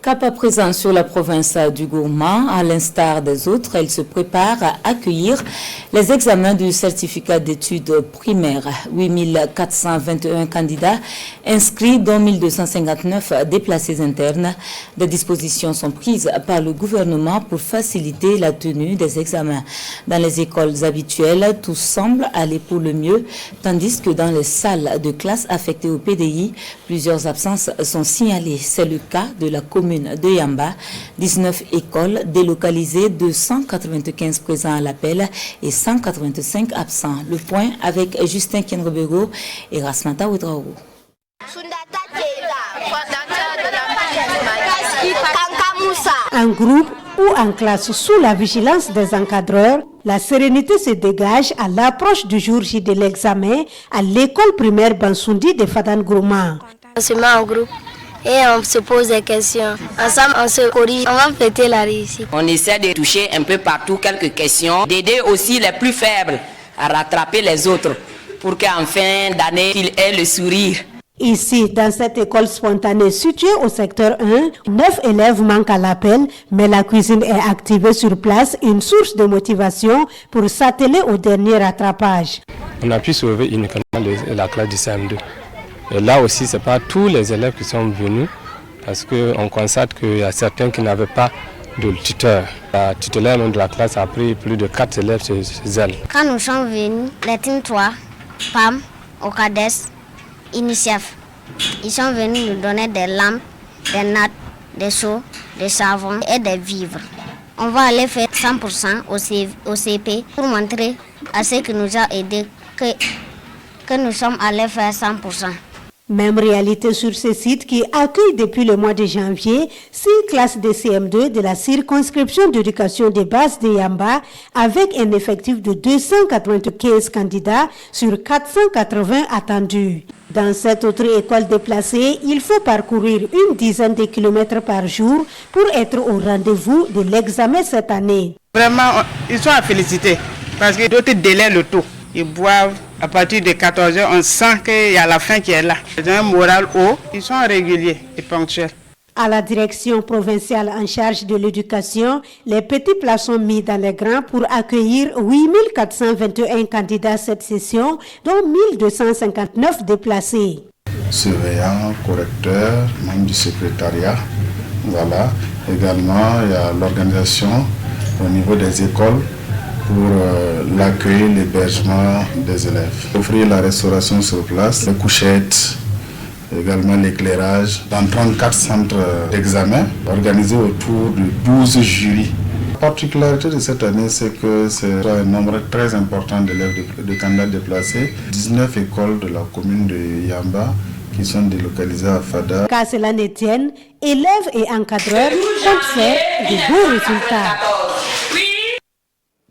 Cap à présent sur la province du Gourmand, à l'instar des autres, elle se prépare à accueillir les examens du certificat d'études primaires. 8421 candidats inscrits, dont 1259 déplacés internes. Des dispositions sont prises par le gouvernement pour faciliter la tenue des examens. Dans les écoles habituelles, tout semble aller pour le mieux, tandis que dans les salles de classe affectées au PDI, plusieurs absences sont signalées. C'est le cas de la commune de Yamba, 19 écoles délocalisées, 295 présents à l'appel et 185 absents. Le point avec Justin Kenrebego et Rasmata Ouedraogo. En groupe ou en classe sous la vigilance des encadreurs, la sérénité se dégage à l'approche du jour J de l'examen à l'école primaire Bansoundi de Fadane Gourmand. On se met en groupe et on se pose des questions. Ensemble, on se corrige, on va fêter la réussite. On essaie de toucher un peu partout quelques questions, d'aider aussi les plus faibles à rattraper les autres pour qu'en fin d'année, ils aient le sourire. Ici, dans cette école spontanée située au secteur 1, 9 élèves manquent à l'appel, mais la cuisine est activée sur place, une source de motivation pour s'atteler au dernier rattrapage. On a pu sauver uniquement la classe du CM2. Et là aussi, ce n'est pas tous les élèves qui sont venus, parce qu'on constate qu'il y a certains qui n'avaient pas de tuteur. La titulaire de la classe a pris plus de 4 élèves chez elle. Quand nous sommes venus, les team 3, PAM, OCADES, INICEF, ils sont venus nous donner des lampes, des nattes, des seaux, des savons et des vivres. On va aller faire 100% au CP pour montrer à ceux qui nous ont aidés que nous sommes allés faire 100%. Même réalité sur ce site qui accueille depuis le mois de janvier 6 classes de CM2 de la circonscription d'éducation de base de Yamba avec un effectif de 295 candidats sur 480 attendus. Dans cette autre école déplacée, il faut parcourir une dizaine de kilomètres par jour pour être au rendez-vous de l'examen cette année. Vraiment, ils sont à féliciter parce que d'autres délaient le taux. Ils boivent à partir de 14 h, on sent qu'il y a la faim qui est là. Ils ont un moral haut, ils sont réguliers et ponctuels. À la direction provinciale en charge de l'éducation, les petits plats sont mis dans les grands pour accueillir 8421 candidats cette session, dont 1259 déplacés. Surveillants, correcteurs, membres du secrétariat, voilà. Également, il y a l'organisation au niveau des écoles pour l'accueil, l'hébergement des élèves. Offrir la restauration sur place, les couchettes, également l'éclairage dans 34 centres d'examen organisés autour de 12 jurys. La particularité de cette année, c'est que c'est un nombre très important d'élèves de candidats déplacés. 19 écoles de la commune de Yamba qui sont délocalisées à Fada. Qu'à cela ne tienne, élèves et encadreurs comptent faire de beaux résultats.